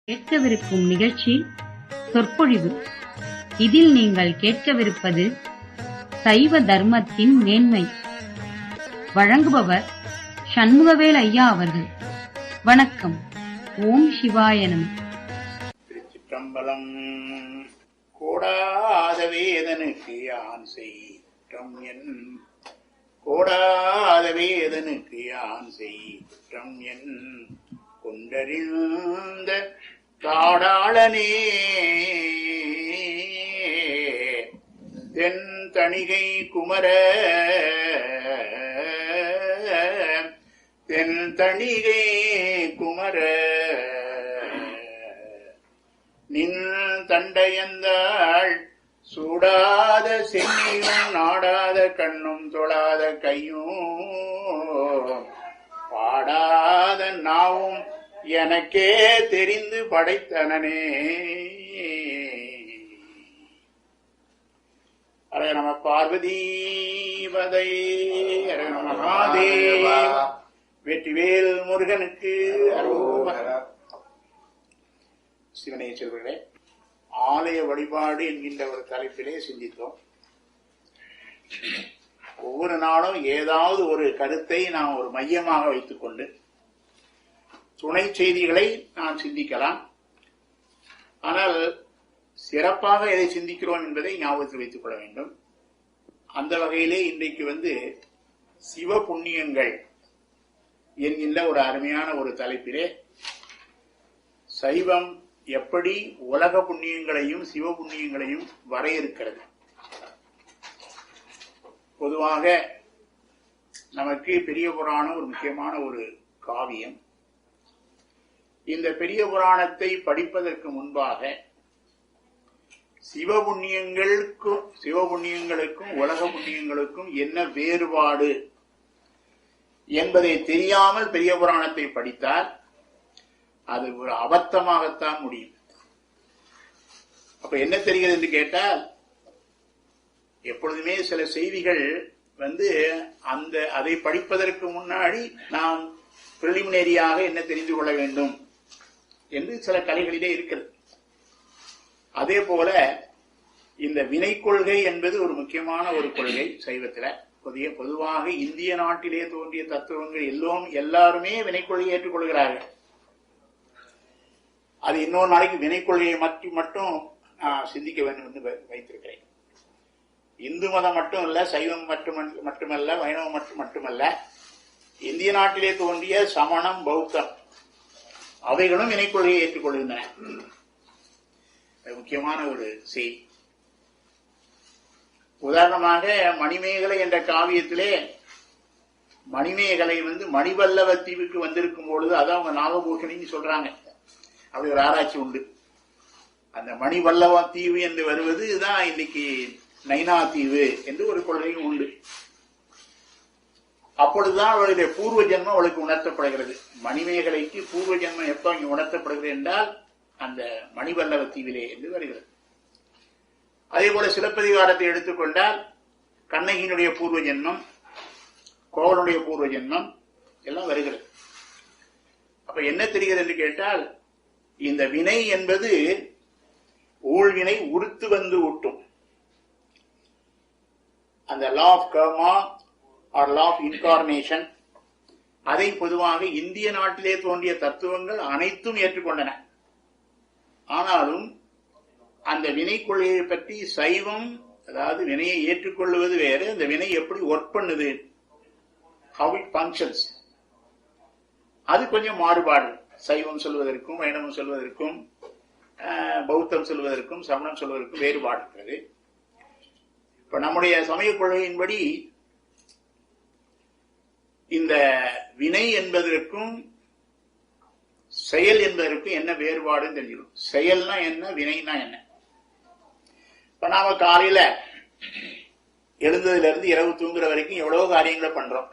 கேட்கவிருக்கும் நிகழ்ச்சி சொற்பொழிவு. இதில் நீங்கள் கேட்கவிருப்பது சைவ தர்மத்தின் மேன்மை. வழங்குபவர் சண்முகவேல் ஐயா அவர்கள். வணக்கம். ஓம் சிவாய நம. திருச்சிற்றம்பலம். கோடாத வேதனுக்கு யான் செய்யம் என், கோடாத வேதனுக்கு யான் செய்யம் என், கொண்டறிந்த காடாளனே தென் தணிகை குமர, தென் தணிகை குமர, நின் தண்டையந்தாள் சூடாத சென்னியும் நாடாத கண்ணும் தொழாத கையும் பாடாத நாவும் எனக்கே தெரிந்து படைத்தனனே. அரே நம பார்வதீபதை, அரே நம மகாதேவ. வெற்றிவேல் முருகனுக்கு அரோகரா. சிவனே செல்வர்களே, ஆலய வழிபாடு என்கின்ற ஒரு தலைப்பிலே சிந்தித்தோம். ஒவ்வொரு நாளும் ஏதாவது ஒரு கருத்தை நாம் ஒரு மையமாக வைத்துக் கொண்டு துணை செய்திகளை நாம் சிந்திக்கலாம். ஆனால் சிறப்பாக எதை சிந்திக்கிறோம் என்பதை ஞாபகத்தில் வைத்துக் கொள்ள வேண்டும். அந்த வகையிலே இன்றைக்கு சிவ புண்ணியங்கள் என்கின்ற ஒரு அருமையான ஒரு தலைப்பிலே சைவம் எப்படி உலக புண்ணியங்களையும் சிவ புண்ணியங்களையும் வரையறுக்கிறது. பொதுவாக நமக்கு பெரிய புராணம் ஒரு முக்கியமான ஒரு காவியம். இந்த பெரிய புராணத்தை படிப்பதற்கு முன்பாக சிவபுண்ணியங்களுக்கும் உலக புண்ணியங்களுக்கும் என்ன வேறுபாடு என்பதை தெரியாமல் பெரிய புராணத்தை படித்தால் அது ஒரு அபத்தமாகத்தான் முடியும். அப்ப என்ன தெரிகிறது என்று கேட்டால், எப்பொழுதுமே சில செய்திகள் அதை படிப்பதற்கு முன்னாடி நாம் பிரிலிமினரியாக என்ன தெரிந்து கொள்ள வேண்டும் என்று சில கலைகளிலே இருக்கிறது. அதே போல இந்த வினை கொள்கை என்பது ஒரு முக்கியமான ஒரு கொள்கை சைவத்தில். பொதுவாக இந்திய நாட்டிலே தோன்றிய தத்துவங்கள் எல்லாருமே வினை கொள்கையை ஏற்றுக்கொள்கிறார்கள். அது இன்னொரு நாளைக்கு வினை கொள்கையை மட்டும் சிந்திக்க வேண்டும் என்று வைத்திருக்கிறேன். இந்து மதம் மட்டும் இல்ல, சைவம் மட்டுமல்ல, வைணவம் மட்டுமல்ல, இந்திய நாட்டிலே தோன்றிய சமணம், பௌத்தம் அவைகளும் வினை கொள்கையை ஏற்றுக்கொள்கின்றன. முக்கியமான ஒரு செய்தி. உதாரணமாக மணிமேகலை என்ற காவியத்திலே மணிமேகலை மணிவல்லவ தீவுக்கு வந்திருக்கும் பொழுது அதான் அவங்க நாகபூஷணின்னு சொல்றாங்க. அப்படி ஒரு ஆராய்ச்சி உண்டு. அந்த மணிவல்லவ தீவு என்று வருவது தான் இன்னைக்கு நைனா தீவு என்று ஒரு கொள்கையும் உண்டு. அப்பொழுதுதான் அவளுடைய பூர்வ ஜென்மம் அவளுக்கு உணர்த்தப்படுகிறது. மணிமேகலைக்கு பூர்வ ஜென்மம் எப்ப இங்கு உணர்த்தப்படுகிறது என்றால் அந்த மணிவல்லவ தீவிலே என்று வருகிறது. அதே போல சிலப்பதிகாரத்தை எடுத்துக்கொண்டால் கண்ணகியினுடைய பூர்வ ஜென்மம், கோவலனுடைய பூர்வ ஜென்மம் எல்லாம் வருகிறது. அப்ப என்ன தெரிகிறது என்று கேட்டால், இந்த வினை என்பது ஊழ்வினை உறுத்து வந்து ஊட்டும். அந்த law of karma or law of incarnation, அதை பொதுவாக இந்திய நாட்டிலே தோன்றிய தத்துவங்கள் அனைத்தும் ஏற்றுக்கொண்டன. ஆனாலும் அந்த வினை கொள்கையை பற்றி சைவம், அதாவது வினையை ஏற்றுக்கொள்வது வேறு, அந்த வினை எப்படி ஒர்க் பண்ணுது, how it functions, அது கொஞ்சம் மாறுபாடு. சைவம் சொல்வதற்கும் வைணவம் சொல்வதற்கும் பௌத்தம் சொல்வதற்கும் சமணம் சொல்வதற்கும் வேறுபாடு இருக்கிறது. இப்ப நம்முடைய சமய கொள்கையின்படி இந்த வினை என்பதற்கும் செயல் என்பதற்கும் என்ன வேறுபாடுன்னு தெரிஞ்சுக்கணும். செயல்னா என்ன, வினைனா என்ன? இப்ப நாம காலையில எழுந்ததுல இருந்து இரவு தூங்குற வரைக்கும் எவ்வளவு காரியங்களை பண்றோம்.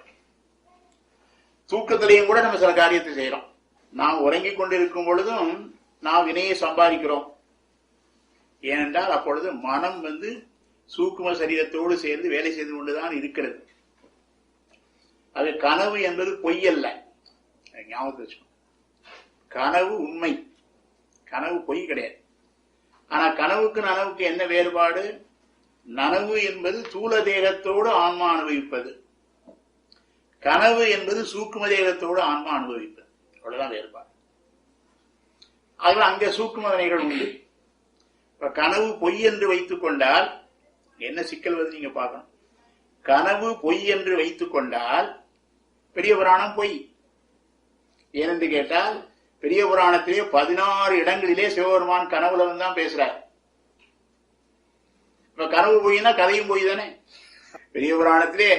தூக்கத்திலையும் கூட நம்ம சில காரியத்தை செய்யறோம். நாம் உறங்கிக் கொண்டிருக்கும் பொழுதும் நாம் வினையை சம்பாதிக்கிறோம். ஏனென்றால் அப்பொழுது மனம் சூக்கும சரீரத்தோடு சேர்ந்து வேலை செய்து கொண்டுதான் இருக்கிறது. அது கனவு என்பது பொய் அல்ல, ஞாபகத்தில் வச்சுக்கணும். கனவு உண்மை. கனவு பொய் கிடையாது. ஆனா கனவுக்கு நனவுக்கு என்ன வேறுபாடு? நனவு என்பது தூல தேகத்தோடு ஆன்மா அனுபவிப்பது, கனவு என்பது சூக்கும தேகத்தோடு ஆன்மா அனுபவிப்பது. அவ்வளவுதான் வேறுபாடு. அதுல அங்க சூக்கும வினைகள் உண்டு. இப்ப கனவு பொய் என்று வைத்துக் கொண்டால் என்ன சிக்கல் வந்து நீங்க பார்க்கணும். கனவு பொய் என்று வைத்துக் கொண்டால் பெரிய புராணம் பொய். ஏனென்று கேட்டால் பெரிய புராணத்திலே 16 இடங்களிலே சிவபெருமான் கனவுல வந்து தான் பேசுறார். இப்ப கனவு பொய்னா கதையும் பொய் தானே. பெரிய புராணத்திலே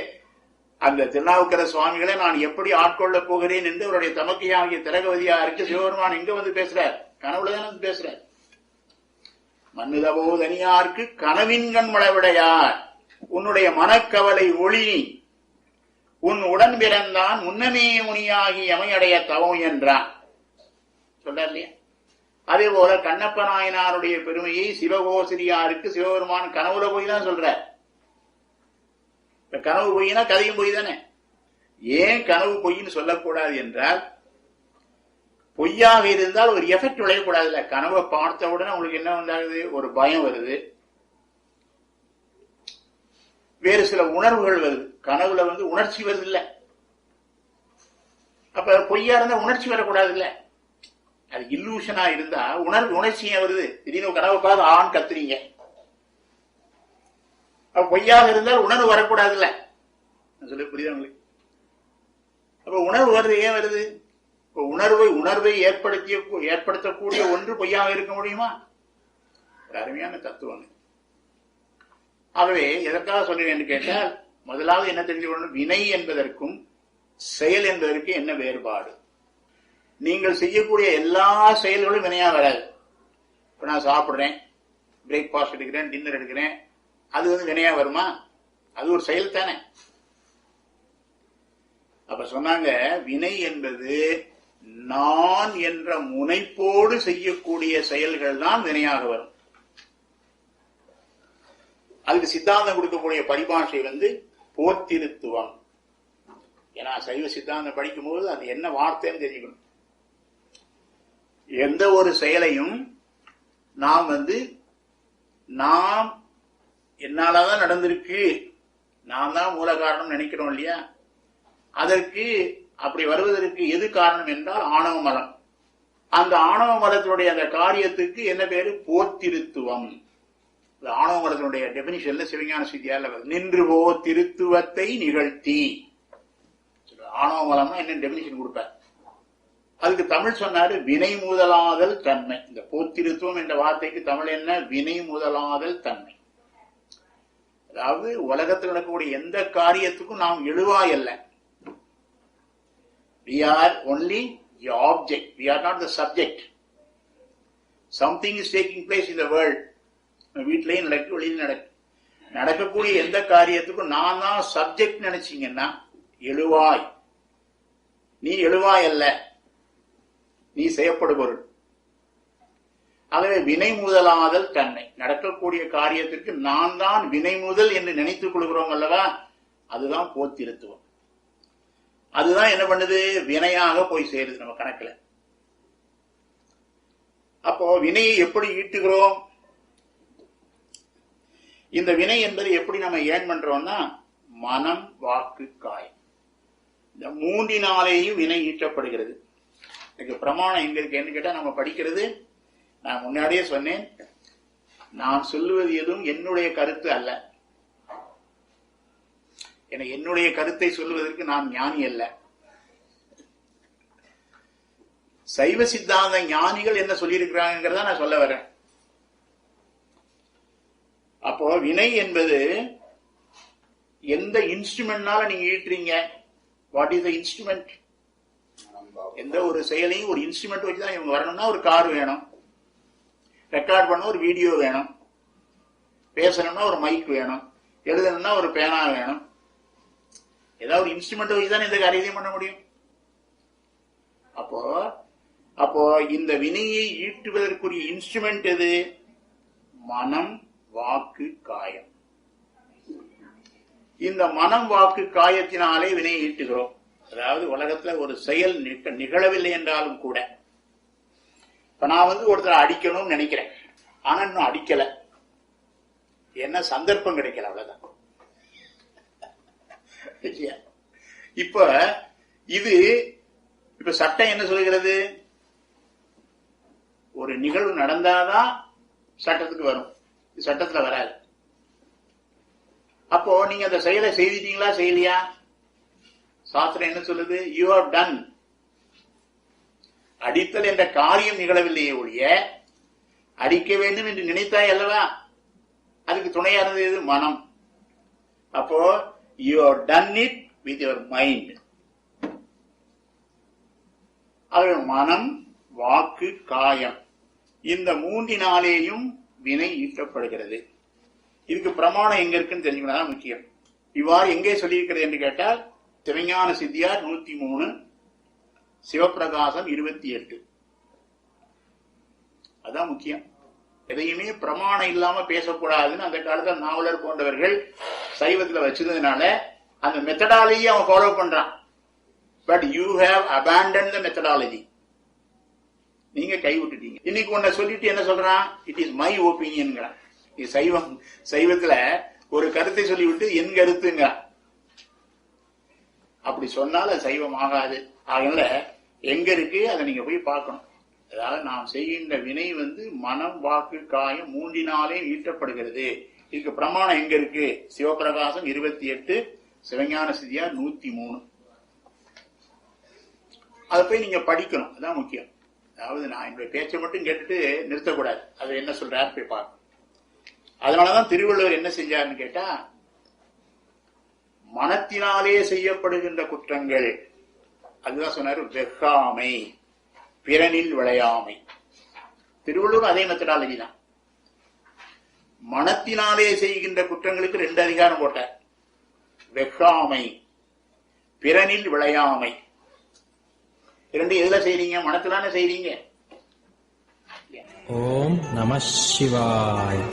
அந்த திருநாவுக்கர சுவாமிகளை நான் எப்படி ஆட்கொள்ளப் போகிறேன் என்று அவருடைய தமக்கையாகிய திலகவதியாருக்கு சிவபெருமான் எங்க வந்து பேசுறார்? கனவுலதான் வந்து பேசுறார். மன்னுதவோ தனியார்க்கு கனவின் கண் மளவிடையார் உன்னுடைய மனக்கவலை ஒளி உன் உடன் பிறந்தான் முன்னமே முனியாகி அமையடைய தவம் என்றான் சொல்றார் இல்லையா? அதே போல கண்ணப்ப நாயனாருடைய பெருமையை சிவகோசிரியாருக்கு சிவபெருமான் கனவுல போய் தான் சொல்றார். கனவு பொய்னா கதையும் பொய் தானே. ஏன் கனவு பொய்ன்னு சொல்லக்கூடாது என்றால், பொய்யாக இருந்தால் ஒரு எஃபெக்ட் விளையக்கூடாது. இல்ல, கனவை பார்த்த உடனே உங்களுக்கு என்ன வந்தாகுது? ஒரு பயம் வருது, வேறு சில உணர்வுகள் வருது. கனவுல வந்து உணர்ச்சி வருது இல்ல. அப்ப பொய்யா இருந்தா உணர்ச்சி வரக்கூடாது இல்ல. அது இல்லூஷனா இருந்தா உணர்ச்சியா வருது. திடீர்னு கனவை பார்த்து ஆண் கத்துறீங்க. அப்ப பொய்யாக இருந்தால் உணர்வு வரக்கூடாது இல்ல. சொல்லி புரியுதா உங்களுக்கு? அப்ப உணர்வு வருது. ஏன் வருது? உணர்வை ஏற்படுத்தக்கூடிய ஒன்று பொய்யாக இருக்க முடியுமா? ஒரு அருமையான தத்துவம். ஆகவே எதற்காக சொல்றேன் என்று கேட்டால், முதலாவது என்ன தெரிஞ்சு கொள்ளணும், வினை என்பதற்கும் செயல் என்பதற்கு என்ன வேறுபாடு. நீங்கள் செய்யக்கூடிய எல்லா செயல்களும் வினையா வராது. இப்ப நான் சாப்பிடுறேன், பிரேக்பாஸ்ட் எடுக்கிறேன், டின்னர் எடுக்கிறேன், அது வந்து வினையா வருமா? அது ஒரு செயல் தானே. அப்ப சொன்னாங்க, வினை என்பது நான் என்ற முனைப்போடு செய்யக்கூடிய செயல்கள் தான் வினையாக வரும். அதுக்கு சித்தாந்தம் கொடுக்கக்கூடிய பரிபாஷை வந்து போத்திருத்துவம். ஏன்னா சைவ சித்தாந்தம் படிக்கும்போது அது என்ன வார்த்தைன்னு தெரிஞ்சுக்கணும். எந்த ஒரு செயலையும் நாம் வந்து நாம் என்னாலதான் நடந்திருக்கு, நான் தான் மூல காரணம் நினைக்கிறோம் இல்லையா? அதற்கு அப்படி வருவதற்கு எது காரணம் என்றால் ஆணவ மலம். அந்த ஆணவ மலத்தினுடைய அந்த காரியத்துக்கு என்ன பேரு? போத்திருத்துவம். ஆணவ மலத்தினுடைய டெபினிஷன்ல சிவஞான சித்தியால நின்று போ திருத்துவத்தை நிகழ்த்தி. ஆணவ மலம்னா என்ன டெபினிஷன் கொடுப்பார்? அதுக்கு தமிழ் சொன்னாரு வினை முதலாதல் தன்மை. இந்த போத்திருத்துவம் என்ற வார்த்தைக்கு தமிழ் என்ன? வினை முதலாதல் தன்மை. அதாவது உலகத்தில் நடக்கக்கூடிய எந்த காரியத்துக்கும் நாம் எழுவாய் அல்ல. We are only the object. We are not the subject. Something is taking place in the world. வீட்டிலையும் நடக்கு, வெளியில் நடக்கு. நடக்கக்கூடிய எந்த காரியத்துக்கும் நான் தான் சப்ஜெக்ட் நினைச்சீங்கன்னா எழுவாய். நீ எழுவாய் அல்ல, நீ செய்யப்படுபொருள். ஆகவே வினை முதலாதல் தன்மை. நடக்கக்கூடிய காரியத்திற்கு நான் தான் வினை முதல் என்று நினைத்துக் கொள்கிறோம் அல்லவா? அதுதான் போத்திருத்துவம். அதுதான் என்ன பண்ணுது? வினையாக போய் சேருது நம்ம கணக்குல. அப்போ வினையை எப்படி ஈட்டுகிறோம்? இந்த வினை என்பது எப்படி நம்ம ஏன் பண்றோம்னா, மனம், வாக்கு, காயம், இந்த மூன்றினாலேயும் வினை ஈட்டப்படுகிறது. இதுக்கு பிரமாணம் எங்க இருக்கு என்று கேட்டா, நம்ம படிக்கிறது, நான் முன்னாடியே சொன்னேன், நான் சொல்லுவது எதுவும் என்னுடைய கருத்து அல்ல. என்னுடைய கருத்தை சொல்லுவதற்கு நான் ஞானி அல்ல. சைவ சித்தாந்த ஞானிகள் என்ன சொல்லியிருக்கிறாங்கிறத நான் சொல்ல வரேன். அப்போ வினை என்பது எந்த இன்ஸ்ட்ருமெண்ட்னால நீங்க ஈட்டுறீங்க? What is the instrument? எந்த ஒரு செயலையும் ஒரு இன்ஸ்ட்ருமெண்ட் வச்சுதான் இவங்க வரணும்னா ஒரு கார் வேணும், ரெக்கார்ட் பண்ண ஒரு வீடியோ வேணும், பேசணும்னா ஒரு மைக் வேணும், எழுதணும்னா ஒரு பேனா வேணும். ஏதாவது ஒரு இன்ஸ்ட்ருமெண்ட் வச்சுதான் இந்த காரியத்தையும் பண்ண முடியும். அப்போ இந்த வினையை ஈட்டுவதற்குரிய இன்ஸ்ட்ருமெண்ட் எது? மனம், வாக்கு, காயம். இந்த மனம், வாக்கு, காயத்தினாலே வினையை ஈட்டுகிறோம். அதாவது உலகத்துல ஒரு செயல் நிகழவில்லை என்றாலும் கூட இப்ப நான் ஒருத்தரை அடிக்கணும்னு நினைக்கிறேன், ஆனா இன்னும் அடிக்கல, என்ன சந்தர்ப்பம் கிடைக்கல, அவ்வளவுதான். இப்ப இது இப்ப சட்டம் என்ன சொல்கிறது? ஒரு நிகழ்வு நடந்தாதான் சட்டத்துக்கு வரும், சட்டத்துல வராது. அப்போ நீங்க அந்த செயலை செய்துட்டீங்களா செய்யலையா? சாஸ்திரம் என்ன சொல்லுது? You have done. அடித்தல் என்ற காரியம் நிகழவில்லையே ஒழிய அடிக்க வேண்டும் என்று நினைத்தாய் அல்லவா? அதுக்கு துணையா இருந்தது மனம். அப்போ you have done it with your mind. மனம், வாக்கு, காயம், இந்த மூன்றினாலேயும் வினை ஈட்டப்படுகிறது. இதுக்கு பிரமாணம் எங்க இருக்குன்னு தெரிஞ்சுக்கணும், முக்கியம். இவ்வாறு எங்கே சொல்லியிருக்கிறது என்று கேட்டால் சிவஞான சித்தியார் 103, சிவப்பிரகாசம் 28. அதான் முக்கியம். எதையுமே பிரமாணம் இல்லாம பேசக்கூடாதுன்னு அந்த காலத்துல நாவலர் போன்றவர்கள் சைவத்துல வச்சதுனால அந்த மெத்தடாலஜி அவன் ஃபாலோ பண்றான். But you have abandon the methodology. நீங்க கைவிட்டுட்டீங்க. இன்னைக்கு உன்னை சொல்லிட்டு என்ன சொல்றான்? It is my opinion. சைவத்துல ஒரு கருத்தை சொல்லிவிட்டு என் கருத்துங்க. அப்படி சொன்னால் அது சைவம் ஆகாது. அதனால எங்க இருக்கு அதை நீங்க போய் பார்க்கணும். அதாவது நாம் செய்கின்ற வினை மனம், வாக்கு, காயம் மூன்றினாலே ஈட்டப்படுகிறது. இதுக்கு பிரமாணம் எங்க இருக்கு? சிவபிரகாசம் 28, சிவஞான சித்தியார் 103. அதை போய் நீங்க படிக்கணும். அதான் முக்கியம். அதாவது நான் என்னுடைய பேச்சை மட்டும் கேட்டுட்டு நிறுத்தக்கூடாது. அது என்ன சொல்றாரு போய் பார்க்கணும். அதனாலதான் திருவள்ளுவர் என்ன செஞ்சாருன்னு கேட்டா, மனத்தினாலே செய்யப்படுகின்ற குற்றங்கள், அதுதான் சொன்னாரு, வெக்காமை, பிறனில் விளையாமை. திருவள்ளுவர் அதே மெத்தடாலஜி தான். மனத்தினாலே செய்கின்ற குற்றங்களுக்கு 2 அதிகாரம் போட்டார். வெக்காமை, பிறனில் விளையாமை. 2 எதுல செய்றீங்க? மனத்திலான செய்றீங்க. ஓம் நம சிவாய்.